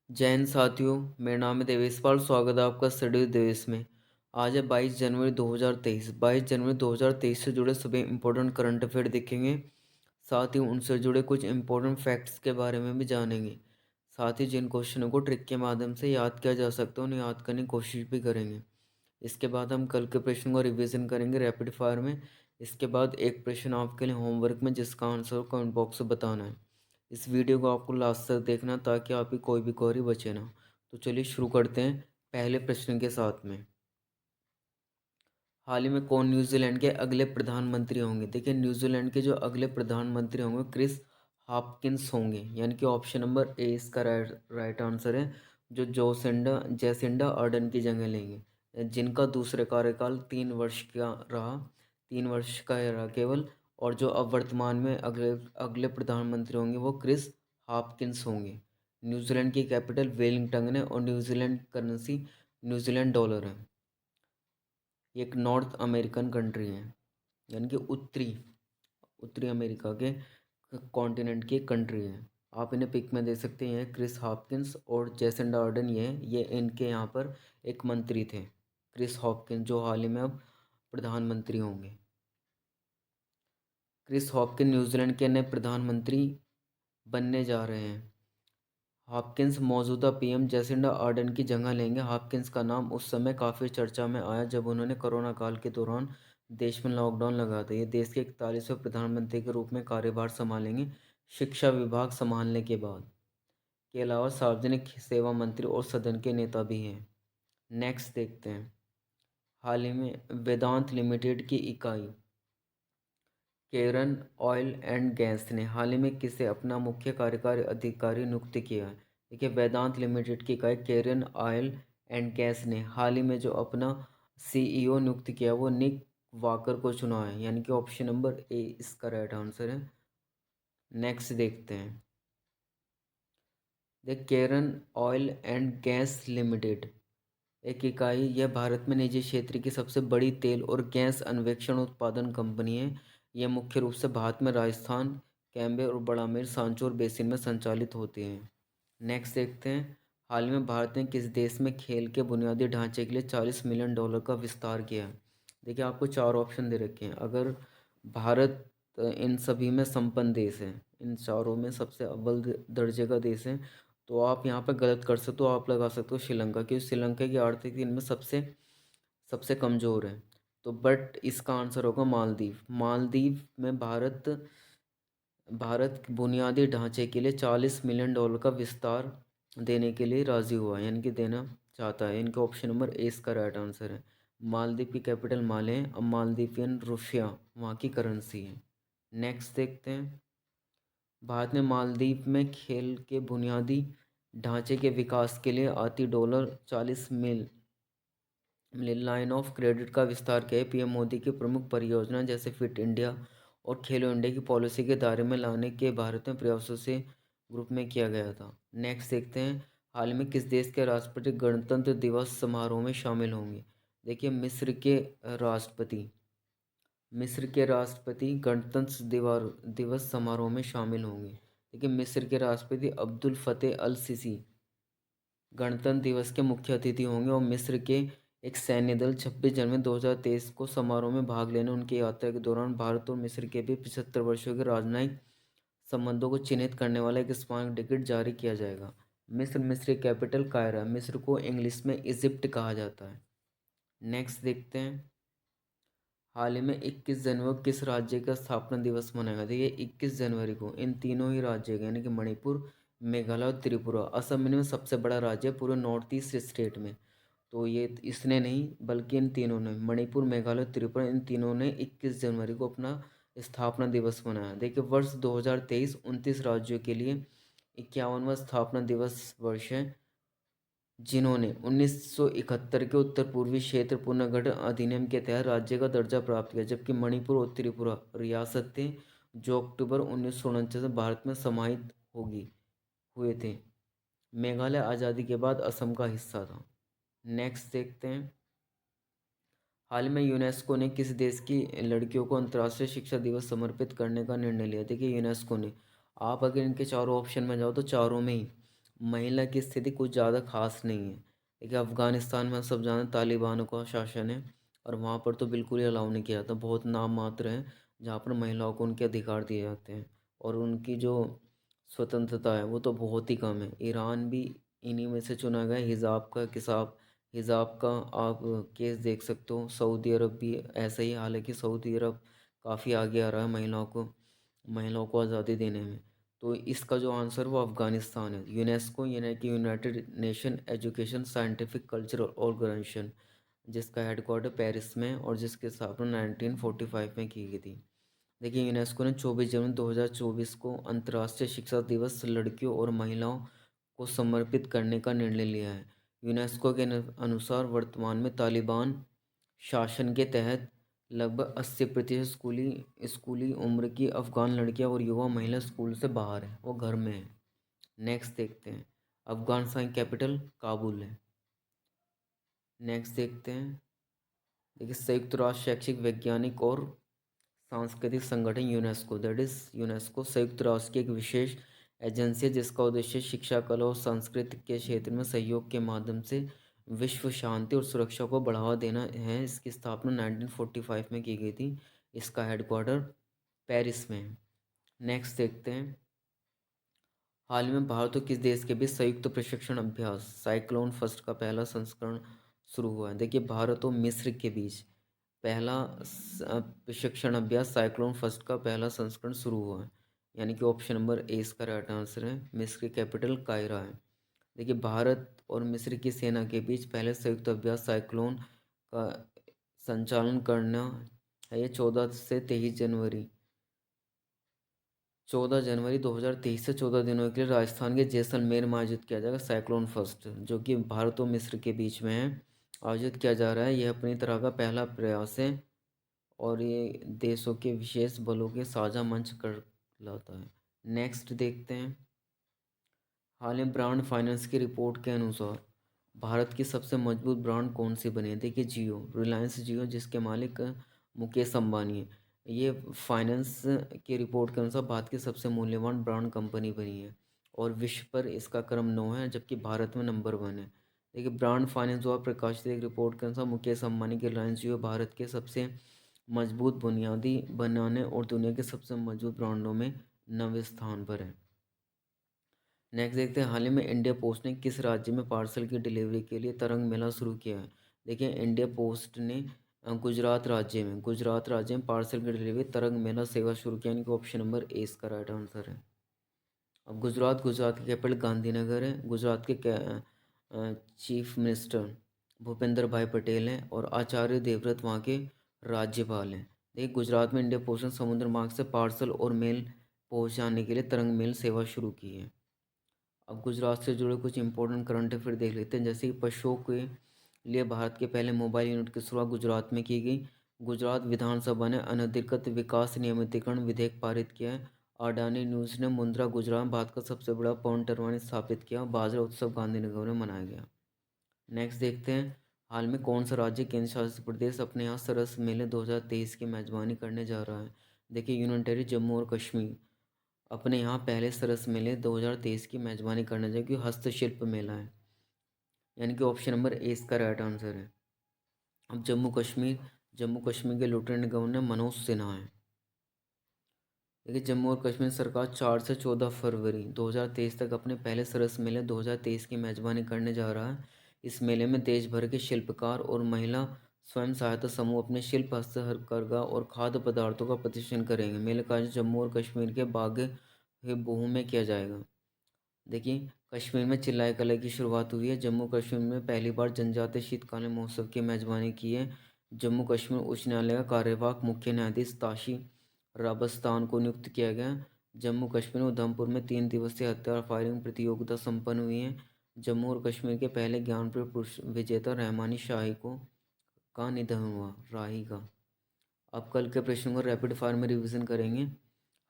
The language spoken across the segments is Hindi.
जय हिंद साथियों। मेरा नाम है देवेश पाल। स्वागत है आपका स्टडी विद देवेश में। आज है 22 जनवरी 2023। 22 जनवरी 2023 से जुड़े सभी इंपॉर्टेंट करंट अफेयर देखेंगे। साथ ही उनसे जुड़े कुछ इंपॉर्टेंट फैक्ट्स के बारे में भी जानेंगे। साथ ही जिन क्वेश्चनों को ट्रिक के माध्यम से याद किया जा सकता है उन्हें याद करने की कोशिश भी करेंगे। इसके बाद हम कल के प्रश्न को रिवीजन करेंगे रैपिड फायर में। इसके बाद एक प्रश्न आपके लिए होमवर्क में जिसका आंसर कमेंट बॉक्स में बताना है। इस वीडियो को आपको लास्ट तक देखना ताकि आपकी कोई भी क्वेरी बचे ना। तो चलिए शुरू करते हैं पहले प्रश्न के साथ में। हाल ही में कौन न्यूजीलैंड के अगले प्रधानमंत्री होंगे? देखिए, न्यूजीलैंड के जो अगले प्रधानमंत्री होंगे क्रिस हॉपकिंस होंगे, यानी कि ऑप्शन नंबर ए इसका राइट आंसर है। जो जेसिंडा अर्डन की जगह लेंगे, जिनका दूसरे कार्यकाल 3 वर्ष का रहा, 3 वर्ष का ही रहा केवल। और जो अब वर्तमान में अगले अगले प्रधानमंत्री होंगे वो क्रिस हॉपकिंस होंगे। न्यूजीलैंड की कैपिटल वेलिंगटन है और न्यूजीलैंड करेंसी न्यूजीलैंड डॉलर है। ये एक नॉर्थ अमेरिकन कंट्री है, यानी कि उत्तरी उत्तरी अमेरिका के कॉन्टिनेंट की एक कंट्री है। आप इन्हें पिक में दे सकते हैं। क्रिस हॉपकिंस और जेसिंडा आर्डन, ये इनके यहाँ पर एक मंत्री थे। क्रिस हॉपकिंस जो हाल ही में अब प्रधानमंत्री होंगे। क्रिस हॉपकिंस न्यूजीलैंड के नए प्रधानमंत्री बनने जा रहे हैं। हॉपकिंस मौजूदा पीएम जेसिंडा आर्डन की जगह लेंगे। हॉपकिंस का नाम उस समय काफ़ी चर्चा में आया जब उन्होंने कोरोना काल के दौरान देश में लॉकडाउन लगाया था। ये देश के 41वें प्रधानमंत्री के रूप में कार्यभार संभालेंगे शिक्षा विभाग संभालने के बाद। के अलावा सार्वजनिक सेवा मंत्री और सदन के नेता भी हैं। नेक्स्ट देखते हैं। हाल ही में वेदांत लिमिटेड की इकाई केरन ऑयल एंड गैस ने हाल ही में किसे अपना मुख्य कार्यकारी अधिकारी नियुक्त किया है? देखिए, वेदांत लिमिटेड की इकाई केरन ऑयल एंड गैस ने हाल ही में जो अपना सीईओ नियुक्त किया वो निक वाकर को चुना है, यानी कि ऑप्शन नंबर ए इसका राइट आंसर है। नेक्स्ट देखते हैं। The Cairn Oil and Gas Limited एक इकाई, यह भारत में निजी क्षेत्र की सबसे बड़ी तेल और गैस अन्वेषण उत्पादन कंपनी है। यह मुख्य रूप से भारत में राजस्थान, कैम्बे और बड़ामेर सांचौर बेसिन में संचालित होती हैं। नेक्स्ट देखते हैं। हाल ही में भारत ने किस देश में खेल के बुनियादी ढांचे के लिए $40 मिलियन का विस्तार किया? देखिए, आपको चार ऑप्शन दे रखे हैं। अगर भारत इन सभी में संपन्न देश है, इन चारों में सबसे अव्वल दर्जे का देश है, तो आप यहाँ पर गलत कर सकते हो। आप लगा सकते हो श्रीलंका, क्योंकि श्रीलंका की आर्थिक इनमें सबसे सबसे कमज़ोर है। तो बट इसका आंसर होगा मालदीव। मालदीव में भारत बुनियादी ढांचे के लिए $40 मिलियन का विस्तार देने के लिए राज़ी हुआ है, यानी कि देना चाहता है। इनका ऑप्शन नंबर ए इसका राइट आंसर है। मालदीव की कैपिटल माले है। अब मालदीवियन रुपया वहाँ की करेंसी है। नेक्स्ट देखते हैं। भारत ने मालदीव में खेल के बुनियादी ढांचे के विकास के लिए आती $40 मिलियन लाइन ऑफ क्रेडिट का विस्तार किया है। पीएम मोदी की प्रमुख परियोजना जैसे फिट इंडिया और खेलो इंडिया की पॉलिसी के दायरे में लाने के भारत में प्रयासों से ग्रुप में किया गया था। नेक्स्ट देखते हैं। हाल ही में किस देश के राष्ट्रपति गणतंत्र दिवस समारोह में शामिल होंगे? देखिए, मिस्र के राष्ट्रपति दिवस समारोह में शामिल होंगे। देखिए, मिस्र के राष्ट्रपति अब्दुल फतेह अल सीसी गणतंत्र दिवस के मुख्य अतिथि होंगे और मिस्र के एक सैन्य दल 26 जनवरी 2023 को समारोह में भाग लेने उनकी यात्रा के दौरान भारत और मिस्र के बीच 75 वर्षों के राजनयिक संबंधों को चिन्हित करने वाला एक स्मारक टिकट जारी किया जाएगा। मिस्र की कैपिटल कायरा है। मिस्र को इंग्लिश में इजिप्ट कहा जाता है। नेक्स्ट देखते हैं। हाल ही में 21 जनवरी को किस राज्य का स्थापना दिवस मनाया गया? देखिए, 21 जनवरी को इन तीनों ही राज्य का, यानी कि मणिपुर, मेघालय और त्रिपुरा, असम इनमें सबसे बड़ा राज्य है पूरे नॉर्थ ईस्ट स्टेट में। तो ये इसने नहीं बल्कि इन तीनों ने, मणिपुर, मेघालय, त्रिपुरा, इन तीनों ने 21 जनवरी को अपना स्थापना दिवस मनाया। देखिए, वर्ष 2023 29 राज्यों के लिए 51वां स्थापना दिवस वर्ष है, जिन्होंने 1971 के उत्तर पूर्वी क्षेत्र पुनर्गठन अधिनियम के तहत राज्य का दर्जा प्राप्त किया, जबकि मणिपुर और त्रिपुरा रियासतें जो अक्टूबर 1949 में भारत में समाहित होगी हुए थे। मेघालय आज़ादी के बाद असम का हिस्सा था। नेक्स्ट देखते हैं। हाल में यूनेस्को ने किस देश की लड़कियों को अंतर्राष्ट्रीय शिक्षा दिवस समर्पित करने का निर्णय लिया? देखिए, यूनेस्को ने, आप अगर इनके चारों ऑप्शन में जाओ तो चारों में ही महिला की स्थिति कुछ ज़्यादा खास नहीं है। देखिए अफ़गानिस्तान में सब जानते हैं तालिबानों का शासन है और वहाँ पर तो बिल्कुल ही अलाउ नहीं किया जाता। बहुत नाम मात्र हैं जहाँ पर महिलाओं को उनके अधिकार दिए जाते हैं और उनकी जो स्वतंत्रता है वो तो बहुत ही कम है। ईरान भी इन्हीं में से चुना गया। हिजाब का आप केस देख सकते हो। सऊदी अरब भी ऐसा ही हाल है कि सऊदी अरब काफ़ी आगे आ रहा है महिलाओं को आज़ादी देने में। तो इसका जो आंसर वो अफ़गानिस्तान है। यूनेस्को यानी कि United Nation Education Scientific Cultural Organization, जिसका हेडक्वार्टर पेरिस में है और जिसकी स्थापना 1945 में की गई थी। देखिए यूनेस्को ने 24 जनवरी 2024 को अंतर्राष्ट्रीय शिक्षा दिवस लड़कियों और महिलाओं को समर्पित करने का निर्णय लिया है। यूनेस्को के अनुसार वर्तमान में तालिबान शासन के तहत लगभग 80% स्कूली स्कूली उम्र की अफ़गान लड़कियां और युवा महिला स्कूल से बाहर है, वो घर में है। नेक्स्ट देखते हैं। अफ़गानिस्तान कैपिटल काबुल है। नेक्स्ट देखते हैं। देखिए संयुक्त राष्ट्र शैक्षिक वैज्ञानिक और सांस्कृतिक संगठन यूनेस्को, दैट इज़ यूनेस्को संयुक्त राष्ट्र की एक विशेष एजेंसी है जिसका उद्देश्य शिक्षा, कला और संस्कृति के क्षेत्र में सहयोग के माध्यम से विश्व शांति और सुरक्षा को बढ़ावा देना है। इसकी स्थापना 1945 में की गई थी। इसका हेडक्वार्टर पेरिस में है। नेक्स्ट देखते हैं। हाल ही में भारत और किस देश के बीच संयुक्त प्रशिक्षण अभ्यास साइक्लोन फर्स्ट का पहला संस्करण शुरू हुआ है। देखिए भारत और मिस्र के बीच पहला प्रशिक्षण अभ्यास साइक्लोन फर्स्ट का पहला संस्करण शुरू हुआ है। यानी कि ऑप्शन नंबर ए इसका राइट आंसर है। मिस्र की कैपिटल कायरा है। देखिए भारत और मिस्र की सेना के बीच पहले संयुक्त अभ्यास साइक्लोन का संचालन करना है। ये 14 जनवरी 2023 से 14 दिनों के लिए राजस्थान के जैसलमेर में आयोजित किया जाएगा। साइक्लोन फर्स्ट जो कि भारत और मिस्र के बीच में है, आयोजित किया जा रहा है। यह अपनी तरह का पहला प्रयास है और ये देशों के विशेष बलों के साझा मंच कर लाता है। नेक्स्ट देखते हैं। हाल में ब्रांड फाइनेंस की रिपोर्ट के अनुसार भारत की सबसे मजबूत ब्रांड कौन सी बनी है। देखिए जियो, रिलायंस जियो, जिसके मालिक मुकेश अंबानी है। ये फाइनेंस की रिपोर्ट के अनुसार भारत की सबसे मूल्यवान ब्रांड कंपनी बनी है और विश्व पर इसका क्रम 9 है जबकि भारत में नंबर 1 है। देखिए ब्रांड फाइनेंस द्वारा प्रकाशित एक रिपोर्ट के अनुसार मुकेश अंबानी की रिलायंस जियो भारत के सबसे मजबूत बुनियादी बनाने और दुनिया के सबसे मजबूत ब्रांडों में 9वें स्थान पर है। नेक्स्ट देखते हैं। हाल ही में इंडिया पोस्ट ने किस राज्य में पार्सल की डिलीवरी के लिए तरंग मेला शुरू किया है। देखिए इंडिया पोस्ट ने गुजरात राज्य में पार्सल की डिलीवरी तरंग मेला सेवा शुरू किया, यानी कि ऑप्शन नंबर ए इसका राइट आंसर है। अब गुजरात की कैपिटल गांधीनगर है। गुजरात के चीफ मिनिस्टर भूपेंद्र भाई पटेल हैं और आचार्य देवव्रत वहाँ के राज्यपाल हैं। देखिए गुजरात में इंडिया पोस्ट ने समुद्र मार्ग से पार्सल और मेल पहुँचाने के लिए तरंग मेल सेवा शुरू की है। अब गुजरात से जुड़े कुछ इंपॉर्टेंट करंट अफेयर देख लेते हैं। जैसे कि पशुओं के लिए भारत के पहले मोबाइल यूनिट की शुरुआत गुजरात में की गई। गुजरात विधानसभा ने अनधिकृत विकास नियमितीकरण विधेयक पारित किया है। अडानी न्यूज़ ने मुंद्रा गुजरात में भारत का सबसे बड़ा पवन टरबाइन स्थापित किया। बाजरा उत्सव गांधीनगर में मनाया गया। नेक्स्ट देखते हैं। हाल में कौन सा राज्य केंद्र शासित प्रदेश अपने यहाँ सरस मेले 2023 की मेजबानी करने जा रहा है। देखिए यूनियन टेरिटरी जम्मू और कश्मीर अपने यहाँ पहले सरस मेले 2023 की मेजबानी करना चाहिए क्योंकि हस्तशिल्प मेला है। यानी कि ऑप्शन नंबर ए इसका राइट आंसर है। अब जम्मू कश्मीर के लेफ्टिनेंट गवर्नर मनोज सिन्हा है। देखिए जम्मू और कश्मीर सरकार 4 से 14 फरवरी 2023 तक अपने पहले सरस मेले 2023 की मेजबानी करने जा रहा है। इस मेले में देश भर के शिल्पकार और महिला स्वयं सहायता समूह अपने शिल्प, हस्तकरघा और खाद्य पदार्थों का प्रदर्शन करेंगे। मेले का आयोजन जम्मू और कश्मीर के बागे-ए-बहु में किया जाएगा। देखिए कश्मीर में चिल्लाए कला की शुरुआत हुई है। जम्मू कश्मीर में पहली बार जनजातीय शीतकालीन महोत्सव की मेजबानी की है। जम्मू कश्मीर उच्च न्यायालय का कार्यवाहक मुख्य न्यायाधीश ताशी राबस्तान को नियुक्त किया गया। जम्मू कश्मीर और उधमपुर में 3 दिवसीय हथियार फायरिंग प्रतियोगिता संपन्न हुई है। जम्मू और कश्मीर के पहले ज्ञानपीठ पुरस्कार विजेता रहमानी शाही को का निधन हुआ, राही का। अब कल के प्रश्नों को रैपिड फायर में रिवीजन करेंगे।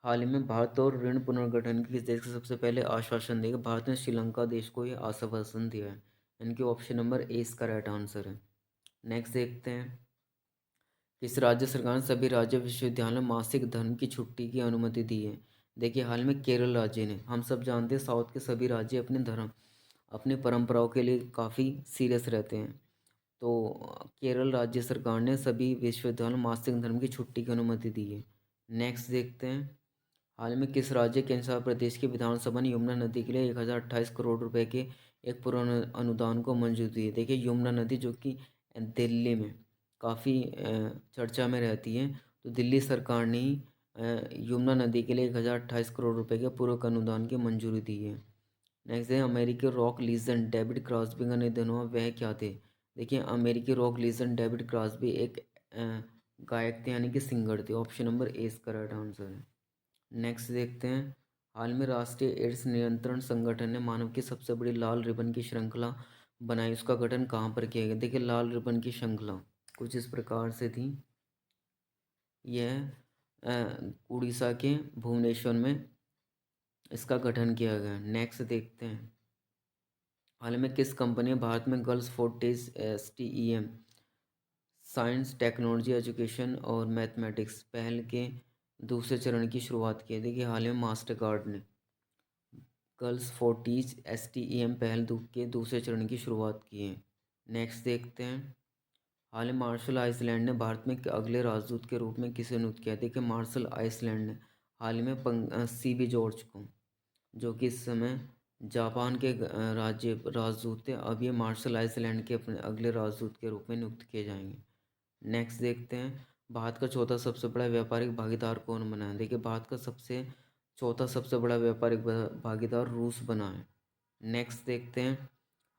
हाल ही में भारत और ऋण पुनर्गठन किस देश को सबसे पहले आश्वासन देगा। भारत ने श्रीलंका देश को ये आश्वासन दिया है। इनके ऑप्शन नंबर ए इसका राइट आंसर है। नेक्स्ट देखते हैं। किस राज्य सरकार ने सभी राज्य विश्वविद्यालयों में मासिक धर्म की छुट्टी की अनुमति दी है। देखिए हाल में केरल राज्य ने, हम सब जानते हैं साउथ के सभी राज्य अपने धर्म अपनी परंपराओं के लिए काफ़ी सीरियस रहते हैं। तो केरल राज्य सरकार ने सभी विश्वविद्यालयों में मासिक धर्म की छुट्टी की अनुमति दी है। नेक्स्ट देखते हैं, हाल में किस राज्य केंद्र शासित प्रदेश की विधानसभा ने यमुना नदी के लिए 1028 करोड़ रुपए के एक पूर्ण अनुदान को मंजूरी दी है। देखिए यमुना नदी जो कि दिल्ली में काफ़ी चर्चा में रहती है, तो दिल्ली सरकार ने ही यमुना नदी के लिए 1028 करोड़ रुपए के पूरक अनुदान की मंजूरी दी है। नेक्स्ट है, अमेरिकी रॉक लीजेंड डेविड क्रॉस्बी का निधन हुआ, वह क्या थे? देखिए अमेरिकी रॉक लीजेंड डेविड क्रॉस्बी एक गायक थे, यानी कि सिंगर थे। ऑप्शन नंबर ए इसका राइट आंसर है। नेक्स्ट देखते हैं, हाल में राष्ट्रीय एड्स नियंत्रण संगठन ने मानव की सबसे बड़ी लाल रिबन की श्रृंखला बनाई, उसका गठन कहाँ पर किया गया? देखिए लाल रिबन की श्रृंखला कुछ इस प्रकार से थी। यह उड़ीसा के भुवनेश्वर में इसका गठन किया गया। नेक्स्ट देखते हैं, हाल में किस कंपनी ने भारत में girls Fortis STEM science technology education और मैथमेटिक्स पहल के दूसरे चरण की शुरुआत की है? देखिए हाल में मास्टर कार्ड ने गर्ल्स फोर्टीज STEM पहल के दूसरे चरण की शुरुआत की है। नेक्स्ट देखते हैं, हाल में मार्शल आइसलैंड ने भारत में अगले राजदूत के रूप में किसे नियुक्त किया? देखिए मार्शल आइसलैंड ने हाल में CB जॉर्ज को, जो कि इस समय जापान के राज्य राजदूत थे, अब ये मार्शल आइसलैंड के अपने अगले राजदूत के रूप में नियुक्त किए जाएंगे। नेक्स्ट देखते हैं, भारत का चौथा सबसे बड़ा व्यापारिक भागीदार कौन बना है? देखिए भारत का चौथा सबसे बड़ा व्यापारिक भागीदार रूस बना है। नेक्स्ट देखते हैं,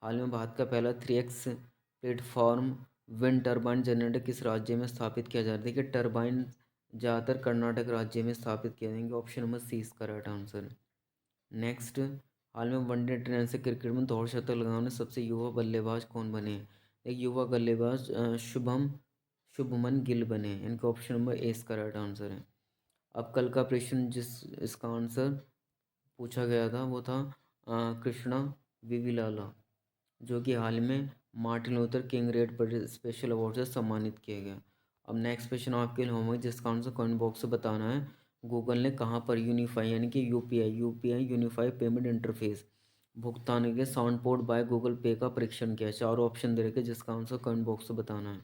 हाल में भारत का पहला 3x platform wind turbine generator किस राज्य में स्थापित किया जा रहा है? देखिए टर्बाइन ज़्यादातर कर्नाटक राज्य में स्थापित किए जाएंगे। ऑप्शन नंबर सी इसका राइट आंसर है। नेक्स्ट, हाल में वनडे इंटरनेशनल क्रिकेट में दोहरा शतक लगाने सबसे युवा बल्लेबाज कौन बने हैं? एक युवा बल्लेबाज शुभमन गिल बने हैं। इनका ऑप्शन नंबर ए इसका राइट आंसर है। अब कल का प्रश्न इसका आंसर पूछा गया था वो था कृष्णा विविलाला, जो कि हाल में मार्टिन लूथर किंग रेड पर स्पेशल अवार्ड से सम्मानित किया गया। अब नेक्स्ट क्वेश्चन आपके लिए होमवर्क, जिसका आंसर कमेंट बॉक्स से बताना है। गूगल ने कहाँ पर यूनिफाई यानी कि यूपीआई यूनिफाइड पेमेंट इंटरफेस भुगतान के साउंड पोर्ट बाय गूगल पे का परीक्षण किया? चारों ऑप्शन दे रखे, जिसका आंसर कमेंट बॉक्स से बताना है।